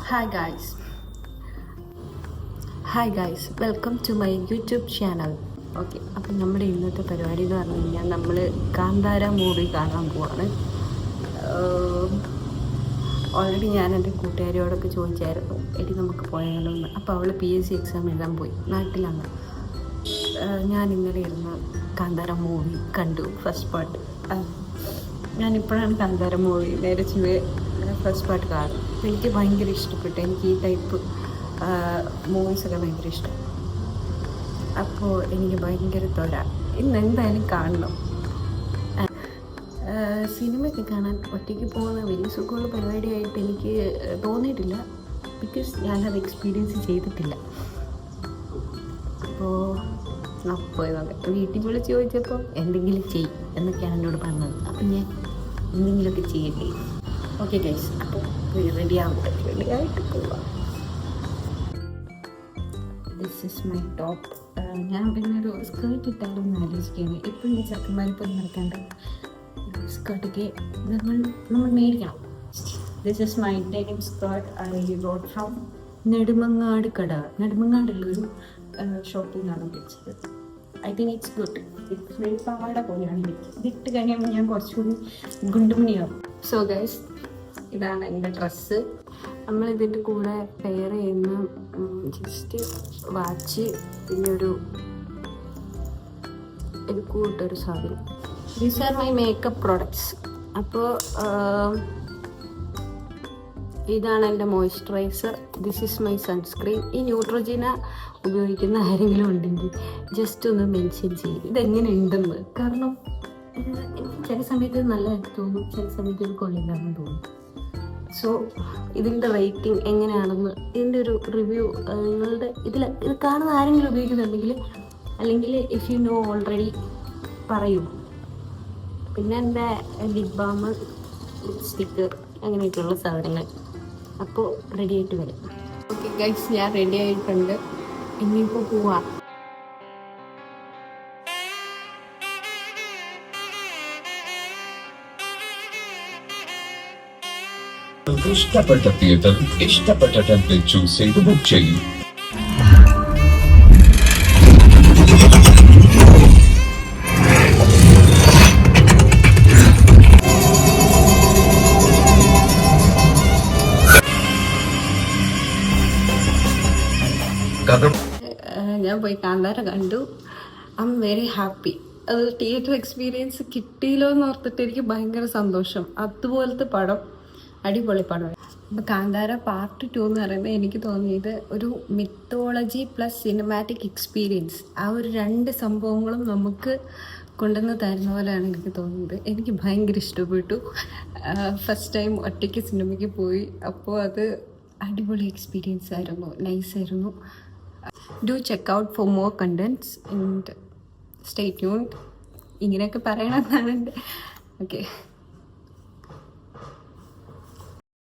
Hi guys welcome to my YouTube channel. Okay, അപ്പം നമ്മുടെ ഇന്നത്തെ പരിപാടി എന്ന് പറഞ്ഞു കഴിഞ്ഞാൽ നമ്മൾ കാന്താര മൂവി കാണാൻ പോവാണ്. ഓൾറെഡി ഞാൻ എൻ്റെ കൂട്ടുകാരിയോടൊക്കെ ചോദിച്ചായിരുന്നു എടി നമുക്ക് പോയാലോ എന്ന്. അപ്പോൾ അവൾ PSC എക്സാം എഴുതാൻ പോയി, നാട്ടിലാണ്. ഞാൻ ഇന്നലെ ഇരുന്ന് കാന്താര മൂവി കണ്ടു, ഫസ്റ്റ് പാർട്ട്. ഞാനിപ്പോഴാണ് കാന്താര മൂവി നേരെ ഫസ്റ്റ് പാർട്ട് കാണും. എനിക്ക് ഭയങ്കര ഇഷ്ടപ്പെട്ടു. എനിക്ക് ഈ ടൈപ്പ് മൂവീസൊക്കെ ഭയങ്കര ഇഷ്ടം. അപ്പോൾ എനിക്ക് ഭയങ്കര ഇന്ന് എന്തായാലും കാണണം. സിനിമയൊക്കെ കാണാൻ ഒറ്റയ്ക്ക് പോകുന്ന വലിയ സുഖമുള്ള പരിപാടിയായിട്ട് എനിക്ക് തോന്നിയിട്ടില്ല, ബിക്കോസ് ഞാനത് എക്സ്പീരിയൻസ് ചെയ്തിട്ടില്ല. അപ്പോൾ പോയി നോക്കാം. വീട്ടിൽ വിളിച്ച് ചോദിച്ചപ്പോൾ എന്തെങ്കിലും ചെയ്യും എന്നൊക്കെയാണ് എന്നോട് പറഞ്ഞത്. അപ്പം ഞാൻ എന്തെങ്കിലുമൊക്കെ ചെയ്യണ്ടേ. ഓക്കെ ഗൈസ്, അപ്പോൾ റെഡിയായിട്ട് പോവാം. This is my top. ഞാൻ പിന്നെ ഒരു സ്കേർട്ട് ഇട്ടാലും ആലോചിക്കുകയാണ്. ഇപ്പം ഈ ചെറുക്കന്മാരിപ്പോൾ നടക്കേണ്ട സ്കേർട്ടൊക്കെ നമ്മൾ മേടിക്കണം. This is my denim skirt. I rode from നെടുമങ്ങാടുള്ളൊരു ഷോപ്പിൽ നിന്നാണ് മേടിച്ചത്. I think it's good. It's very പാവാട പോലെയാണ് എനിക്ക്. ഇതിട്ട് കഴിയുമ്പോൾ ഞാൻ കുറച്ചുകൂടി ഗുണ്ടുമണിയാവും. സോ ഗൈസ്, ഇതാണ് എൻ്റെ ഡ്രസ്സ്. നമ്മളിതിൻ്റെ കൂടെ പെയർ ചെയ്യുന്ന ജസ്റ്റ് വാച്ച്, പിന്നെ ഒരു കൂട്ടൊരു സാധനം. These are my makeup products. അപ്പോൾ ഇതാണ് എൻ്റെ moisturiser. This is my sunscreen. ഈ ന്യൂട്രോജന ഉപയോഗിക്കുന്ന ആരെങ്കിലും ഉണ്ടെങ്കിൽ ജസ്റ്റ് ഒന്ന് മെൻഷൻ ചെയ്യും ഇതെങ്ങനെ ഉണ്ടെന്ന്. കാരണം ചില സമയത്ത് നല്ലതായിട്ട് തോന്നും, ചില സമയത്ത് ഇത് കൊള്ളില്ലാന്ന് തോന്നും. സോ ഇതിൻ്റെ റേറ്റിംഗ് എങ്ങനെയാണെന്ന്, ഇതിൻ്റെ ഒരു റിവ്യൂ നിങ്ങളുടെ ഇത് കാണുന്ന ആരെങ്കിലും ഉപയോഗിക്കുന്നുണ്ടെങ്കിൽ, അല്ലെങ്കിൽ ഇഫ് യു നോ ഓൾറെഡി പറയൂ. പിന്നെ എൻ്റെ ലിപ് ബാം, ലിപ്സ്റ്റിക്ക്, അങ്ങനെയൊക്കെയുള്ള സാധനങ്ങൾ. അപ്പോൾ റെഡി ആയിട്ട് വരും. ഓക്കെ ഗൈസ്, ഞാൻ റെഡി ആയിട്ടുണ്ട്. ഇനിയിപ്പോൾ പോവാം. ഇഷ്ടപ്പെട്ട തിയേറ്റർ, ഇഷ്ടപ്പെട്ട ടെംപ്ലേറ്റ് ചൂസ് ചെയ്ത് ബുക്ക് ചെയ്യും. ഞാൻ പോയി കാന്താര കണ്ടു. I am very happy. അത് തിയേറ്റർ എക്സ്പീരിയൻസ് കിട്ടിയല്ലോ എന്ന് ഓർത്തിട്ട് എനിക്ക് ഭയങ്കര സന്തോഷം. അതുപോലത്തെ പടം, അടിപൊളി പടം. അപ്പോൾ കാന്താര പാർട്ട് 2 എന്ന് പറയുമ്പോൾ എനിക്ക് തോന്നിയത് ഒരു മിത്തോളജി പ്ലസ് സിനിമാറ്റിക് എക്സ്പീരിയൻസ്. ആ ഒരു 2 സംഭവങ്ങളും നമുക്ക് കൊണ്ടുവന്ന് തരുന്ന പോലെയാണ് എനിക്ക് തോന്നിയത്. എനിക്ക് ഭയങ്കര ഇഷ്ടപ്പെട്ടു. ഫസ്റ്റ് ടൈം ഒറ്റയ്ക്ക് സിനിമയ്ക്ക് പോയി. അപ്പോൾ അത് അടിപൊളി എക്സ്പീരിയൻസ് ആയിരുന്നു, നൈസായിരുന്നു. Do check out for more contents and stay tuned. ഇങ്ങനെയൊക്കെ പറയണമെന്നാണ് എൻ്റെ. ഓക്കെ.